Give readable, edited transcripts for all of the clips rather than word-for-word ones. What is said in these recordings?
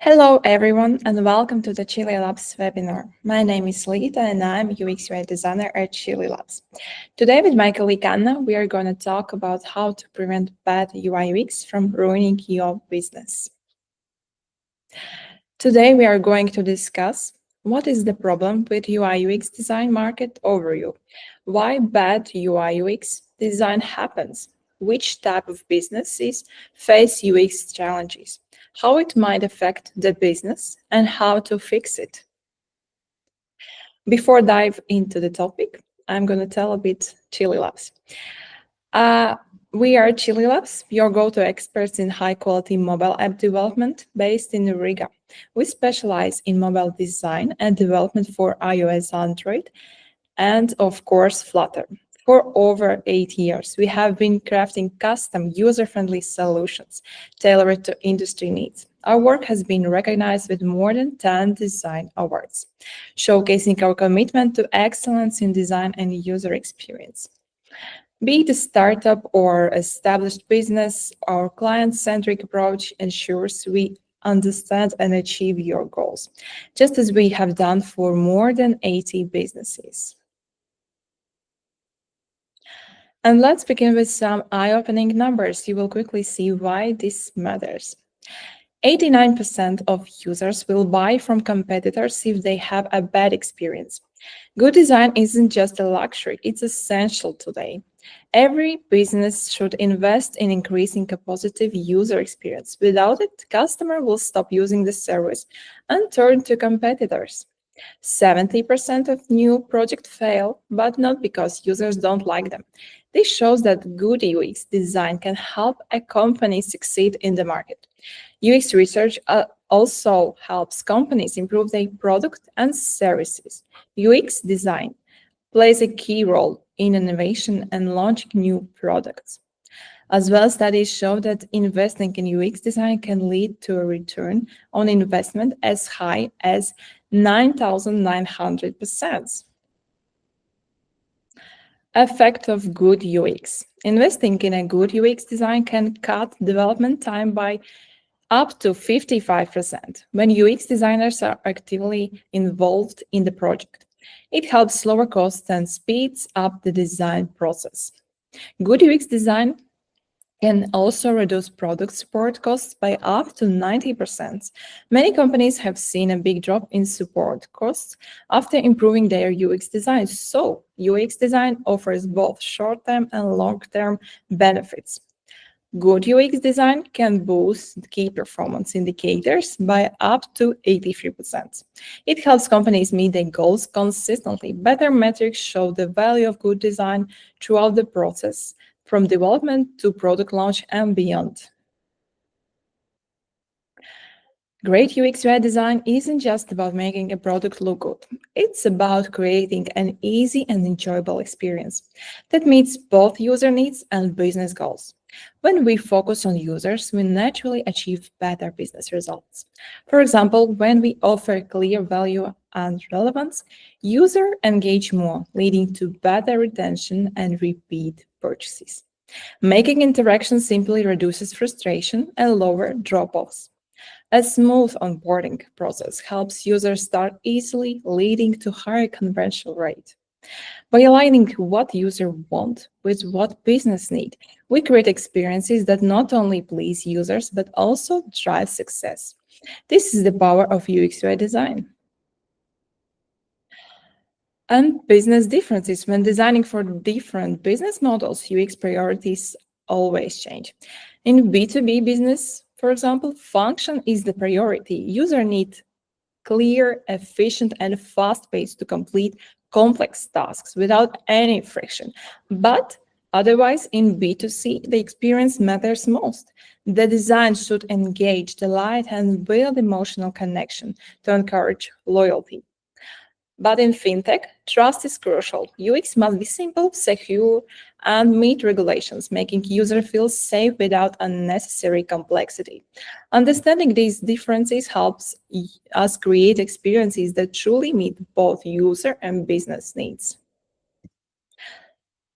Hello, everyone, and welcome to the Chili Labs webinar. My name is Lita, and I'm UX/UI designer at Chili Labs. Today, with my colleague Anna, we are going to talk about how to prevent bad UI/UX from ruining your business. Today, we are going to discuss what is the problem with UI/UX design market overview, why bad UI/UX design happens, which type of businesses face UX challenges, how it might affect the business, and how to fix it. Before dive into the topic, I'm going to tell a bit Chili Labs. We are Chili Labs, your go-to experts in high-quality mobile app development based in Riga. We specialize in mobile design and development for iOS, Android, and of course, Flutter. For over 8 years, we have been crafting custom user-friendly solutions tailored to industry needs. Our work has been recognized with more than 10 design awards, showcasing our commitment to excellence in design and user experience. Be it a startup or established business, our client-centric approach ensures we understand and achieve your goals, just as we have done for more than 80 businesses. And let's begin with some eye-opening numbers. You will quickly see why this matters. 89% of users will buy from competitors if they have a bad experience. Good design isn't just a luxury, it's essential today. Every business should invest in increasing a positive user experience. Without it, customer will stop using the service and turn to competitors. 70% of new projects fail, but not because users don't like them. This shows that good UX design can help a company succeed in the market. UX research also helps companies improve their product and services. UX design plays a key role in innovation and launching new products. As well, studies show that investing in UX design can lead to a return on investment as high as 9,900%. Effect of good UX. Investing in a good UX design can cut development time by up to 55% when UX designers are actively involved in the project. It helps lower costs and speeds up the design process. Good UX design can also reduce product support costs by up to 90%. Many companies have seen a big drop in support costs after improving their UX design. So, UX design offers both short-term and long-term benefits. Good UX design can boost key performance indicators by up to 83%. It helps companies meet their goals consistently. Better metrics show the value of good design throughout the process, from development to product launch and beyond. Great UX/UI design isn't just about making a product look good. It's about creating an easy and enjoyable experience that meets both user needs and business goals. When we focus on users, we naturally achieve better business results. For example, when we offer clear value and relevance, users engage more, leading to better retention and repeat purchases. Making interactions simply reduces frustration and lower drop-offs. A smooth onboarding process helps users start easily, leading to higher conversion rate. By aligning what users want with what business need, we create experiences that not only please users but also drive success. This is the power of UX/UI design. And business differences. When designing for different business models, UX priorities always change. In B2B business, for example, function is the priority. User need clear, efficient, and fast pace to complete complex tasks without any friction. But otherwise, in B2C, the experience matters most. The design should engage, delight, and build emotional connection to encourage loyalty. But in fintech, trust is crucial. UX must be simple, secure, and meet regulations, making users feel safe without unnecessary complexity. Understanding these differences helps us create experiences that truly meet both user and business needs.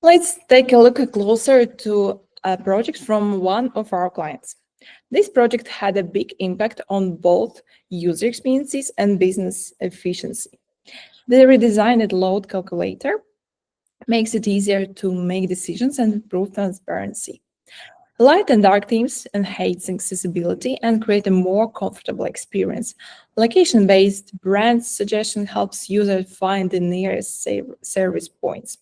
Let's take a look closer to a project from one of our clients. This project had a big impact on both user experiences and business efficiency. The redesigned load calculator makes it easier to make decisions and improve transparency. Light and dark themes enhance accessibility and create a more comfortable experience. Location-based brand suggestion helps users find the nearest service points.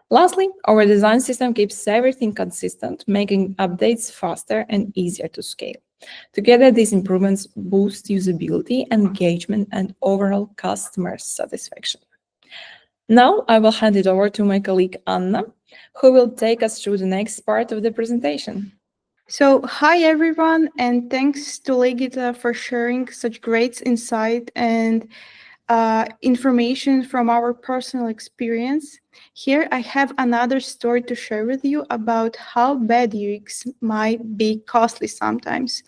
Lastly, our design system keeps everything consistent, making updates faster and easier to scale. Together, these improvements boost usability, engagement, and overall customer satisfaction. Now, I will hand it over to my colleague Anna, who will take us through the next part of the presentation. So, hi everyone, and thanks to Legita for sharing such great insight and information from our personal experience. Here, I have another story to share with you about how bad UX might be costly sometimes.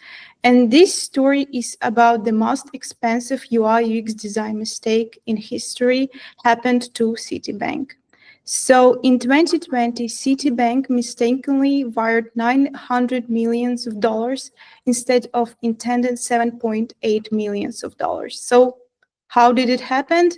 And this story is about the most expensive UI UX design mistake in history happened to Citibank. So in 2020, Citibank mistakenly wired $900 million instead of intended $7.8 million. So how did it happen?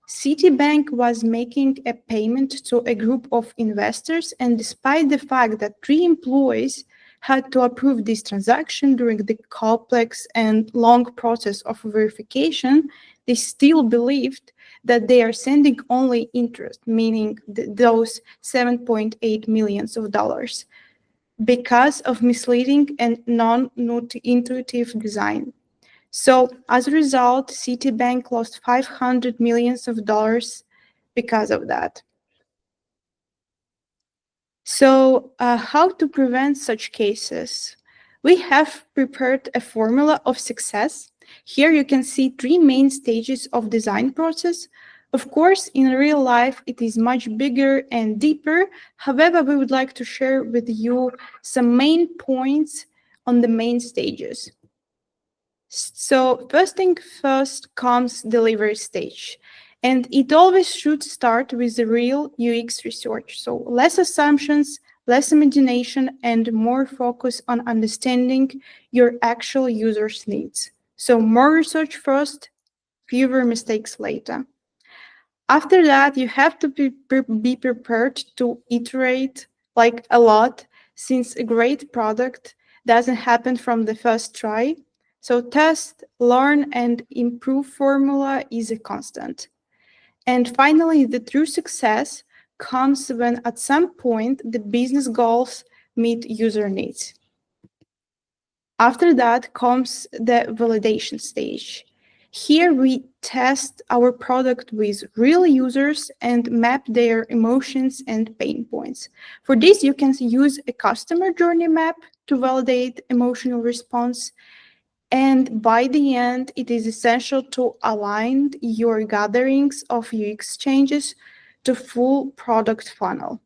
Citibank was making a payment to a group of investors, and despite the fact that three employees had to approve this transaction during the complex and long process of verification, they still believed that they are sending only interest, meaning those $7.8 million because of misleading and non-intuitive design. So as a result, Citibank lost $500 million because of that. So how to prevent such cases? We have prepared a formula of success. Here you can see three main stages of design process. Of course, in real life, it is much bigger and deeper. However, we would like to share with you some main points on the main stages. So first thing first comes delivery stage. And it always should start with the real UX research. So less assumptions, less imagination, and more focus on understanding your actual user's needs. So more research first, fewer mistakes later. After that, you have to be prepared to iterate like a lot, since a great product doesn't happen from the first try. So test, learn, and improve formula is a constant. And finally, the true success comes when at some point the business goals meet user needs. After that comes the validation stage. Here we test our product with real users and map their emotions and pain points. For this, you can use a customer journey map to validate emotional response. And by the end, it is essential to align your gatherings of UX changes to full product funnel.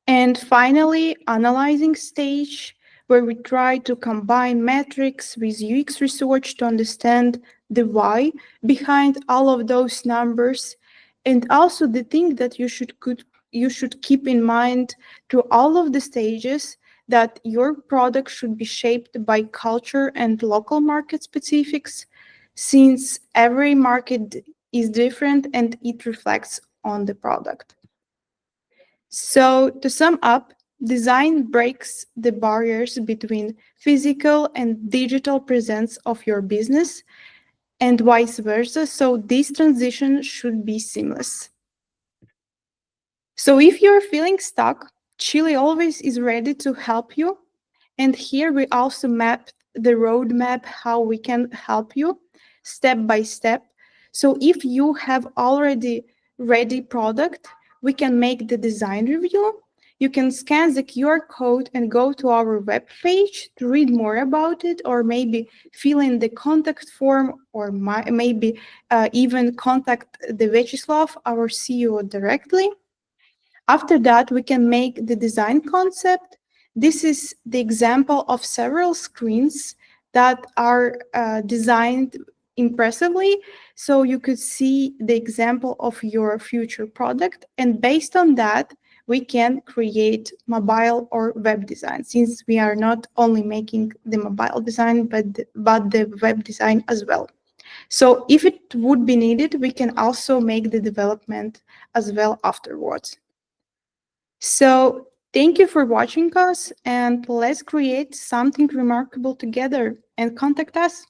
And finally, analyzing stage, where we try to combine metrics with UX research to understand the why behind all of those numbers. And also the thing that you should keep in mind through all of the stages, that your product should be shaped by culture and local market specifics, since every market is different and it reflects on the product. So to sum up, design breaks the barriers between physical and digital presence of your business and vice versa. So this transition should be seamless. So if you're feeling stuck, Chile always is ready to help you. And here we also mapped the roadmap how we can help you step by step. So if you have already ready product, we can make the design review. You can scan the QR code and go to our web page to read more about it, or maybe fill in the contact form, or maybe even contact the Vyacheslav, our CEO, directly. After that, we can make the design concept. This is the example of several screens that are designed impressively. So you could see the example of your future product. And based on that, we can create mobile or web design, since we are not only making the mobile design, but the web design as well. So if it would be needed, we can also make the development as well afterwards. So thank you for watching us, and let's create something remarkable together, and contact us.